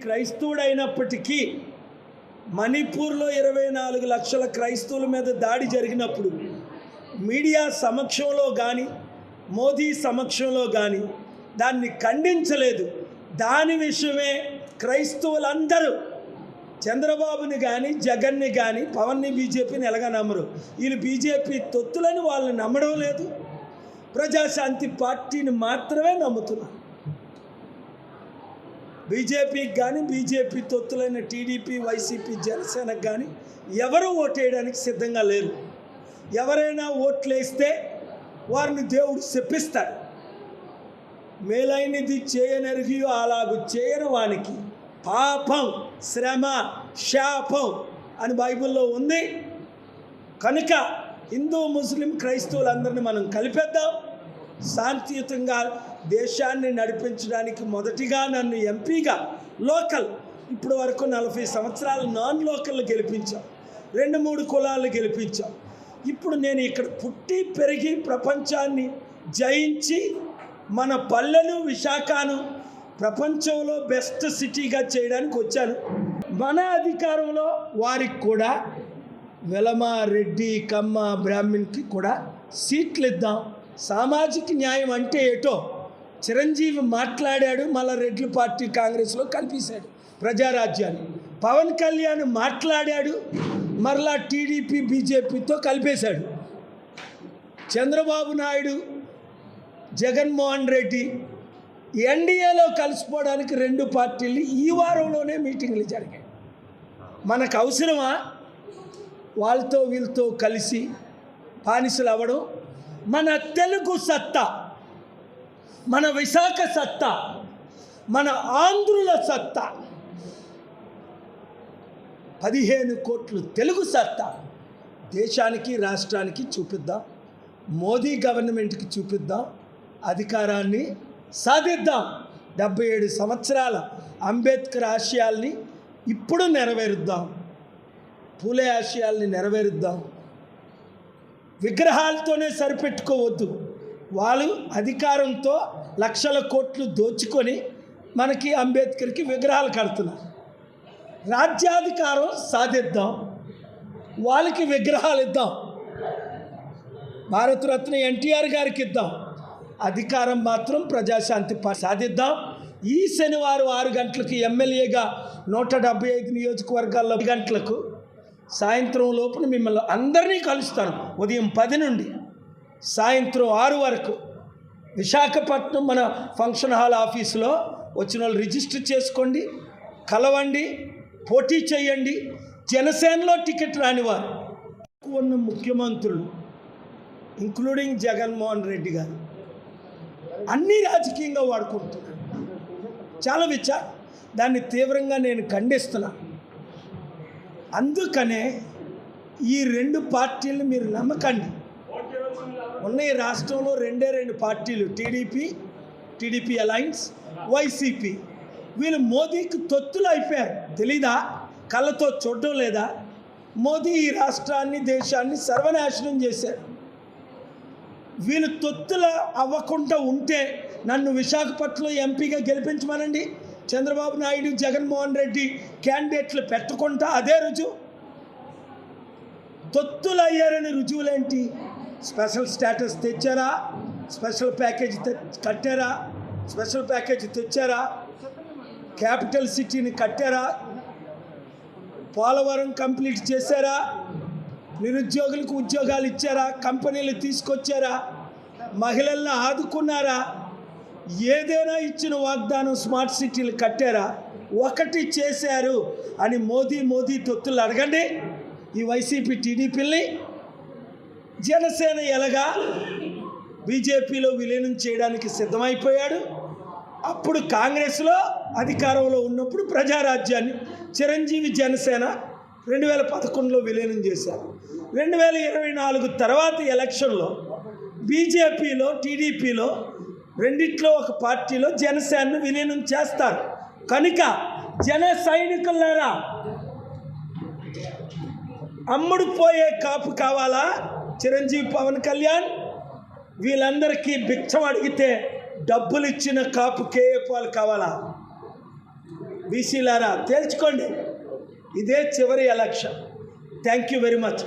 క్రైస్తవుడైనప్పటికీ మణిపూర్లో 24 లక్షల క్రైస్తవుల మీద దాడి జరిగినప్పుడు మీడియా సమక్షంలో కానీ మోదీ సమక్షంలో కానీ దాన్ని ఖండించలేదు. దాని విషయమే క్రైస్తవులందరూ చంద్రబాబుని కానీ జగన్ని కానీ పవన్ని బీజేపీని ఎలాగా నమ్మరు. వీళ్ళు బీజేపీ తొత్తులని వాళ్ళని నమ్మడం లేదు, ప్రజాశాంతి పార్టీని మాత్రమే నమ్ముతున్నారు. బీజేపీకి కానీ బీజేపీ తొత్తులైన టీడీపీ వైసీపీ జనసేనకు కానీ ఎవరు ఓటేయడానికి సిద్ధంగా లేరు. ఎవరైనా ఓట్లేస్తే వారిని దేవుడు శపిస్తాడు. మేలైనది చేయనెరిగియో అలాగు చేయని వానికి పాపం, శ్రమ, శాపం అని బైబిల్లో ఉంది. కనుక హిందూ ముస్లిం క్రైస్తవులందరినీ మనం కలిపేద్దాం. శాంతియుతంగా దేశాన్ని నడిపించడానికి మొదటిగా నన్ను ఎంపీగా లోకల్ ఇప్పటి వరకు 40 సంవత్సరాలు నాన్ లోకల్ గెలిపించాం, 2-3 కులాలు గెలిపించాం. ఇప్పుడు నేను ఇక్కడ పుట్టి పెరిగి ప్రపంచాన్ని జయించి మన పల్లెను విశాఖను ప్రపంచంలో బెస్ట్ సిటీగా చేయడానికి వచ్చాను. మన అధికారంలో వారికి కూడా వెలమ, రెడ్డి, కమ్మ, బ్రాహ్మణ్కి కూడా సీట్లు ఇద్దాం. సామాజిక న్యాయం అంటే ఏటో చిరంజీవి మాట్లాడాడు, మళ్ళీ రెడ్ల పార్టీ కాంగ్రెస్లో కలిపేశాడు ప్రజారాజ్యాన్ని. పవన్ కళ్యాణ్ మాట్లాడాడు, మరలా టీడీపీ బీజేపీతో కలిపేశాడు. చంద్రబాబు నాయుడు, జగన్మోహన్ రెడ్డి ఎన్డీఏలో కలిసిపోవడానికి 2 పార్టీలు ఈ వారంలోనే మీటింగ్లు జరిగాయి. మనకు అవసరమా వాళ్ళతో వీళ్ళతో కలిసి బానిసలు అవ్వడం? మన తెలుగు సత్తా, మన విశాఖ సత్తా, మన ఆంధ్రుల సత్తా, 15 కోట్లు తెలుగు సత్తా దేశానికి రాష్ట్రానికి చూపిద్దాం. మోదీ గవర్నమెంట్కి చూపిద్దాం. అధికారాన్ని సాధిద్దాం. 77 సంవత్సరాల అంబేద్కర్ ఆశయాల్ని ఇప్పుడు నెరవేరుద్దాం. పూలే ఆశయాల్ని నెరవేరుద్దాం. విగ్రహాలతోనే సరిపెట్టుకోవద్దు. వాళ్ళు అధికారంతో లక్షల కోట్లు దోచుకొని మనకి అంబేద్కర్కి విగ్రహాలు కడుతున్నారు. రాజ్యాధికారం సాధిద్దాం, వాళ్ళకి విగ్రహాలు ఇద్దాం. భారతరత్న ఎన్టీఆర్ గారికి ఇద్దాం. అధికారం మాత్రం ప్రజాశాంతి సాధిద్దాం. ఈ శనివారం 6 గంటలకు ఎమ్మెల్యేగా 175 నియోజకవర్గాల్లో 10 గంటలకు సాయంత్రం లోపున మిమ్మల్ని అందరినీ కలుస్తాను. ఉదయం 10 నుండి సాయంత్రం 6 వరకు విశాఖపట్నం మన ఫంక్షన్ హాల్ ఆఫీసులో వచ్చిన వాళ్ళు రిజిస్టర్ చేసుకోండి, కలవండి, పోటీ చేయండి. జనసేనలో టికెట్ రానివారు ఉన్న ముఖ్యమంత్రులు ఇంక్లూడింగ్ జగన్మోహన్ రెడ్డి గారు అన్నీ రాజకీయంగా వాడుకుంటున్నారు. చాలా విచారం. దాన్ని తీవ్రంగా నేను ఖండిస్తున్నాను. అందుకనే ఈ 2 పార్టీలను మీరు నమ్మకండి. ఉన్న ఈ రాష్ట్రంలో 2 పార్టీలు, టీడీపీ అలయన్స్, వైసీపీ. వీళ్ళు మోదీకి తొత్తులు అయిపోయారు. తెలీదా? కళ్ళతో చూడడం లేదా? మోదీ ఈ రాష్ట్రాన్ని, దేశాన్ని సర్వనాశనం చేశారు. వీళ్ళు తొత్తులు అవ్వకుండా ఉంటే నన్ను విశాఖపట్నంలో ఎంపీగా గెలిపించమనండి. చంద్రబాబు నాయుడు, జగన్మోహన్ రెడ్డి క్యాండిడేట్లు పెట్టుకుంటా అదే రుజువు. తొత్తులు అయ్యారని రుజువులేంటి? స్పెషల్ స్టేటస్ తెచ్చారా? స్పెషల్ ప్యాకేజ్ కట్టారా? స్పెషల్ ప్యాకేజ్ తెచ్చారా? క్యాపిటల్ సిటీని కట్టారా? పోలవరం కంప్లీట్ చేశారా? నిరుద్యోగులకు ఉద్యోగాలు ఇచ్చారా? కంపెనీలు తీసుకొచ్చారా? మహిళలను ఆదుకున్నారా? ఏదైనా ఇచ్చిన వాగ్దానం స్మార్ట్ సిటీలు కట్టారా? ఒకటి చేశారు అని మోదీ తొత్తులు అడగండి. ఈ వైసీపీ టీడీపీని జనసేన ఎలాగా బీజేపీలో విలీనం చేయడానికి సిద్ధమైపోయాడు. అప్పుడు కాంగ్రెస్లో అధికారంలో ఉన్నప్పుడు ప్రజారాజ్యాన్ని చిరంజీవి జనసేన 2011లో విలీనం చేశారు. 2024 తర్వాత ఎలక్షన్లో బీజేపీలో, టీడీపీలో రెండిట్లో ఒక పార్టీలో జనసేనను విలీనం చేస్తారు. కనుక జన సైనికులారా, అమ్ముడు పోయే కాపు కావాలా? చిరంజీవి, పవన్ కళ్యాణ్ వీళ్ళందరికీ భిక్షం అడిగితే డబ్బులు ఇచ్చిన కాపు కేఏ పాల్ కావాలా? బీసీలారా తేల్చుకోండి, ఇదే చివరి election. Thank you very much.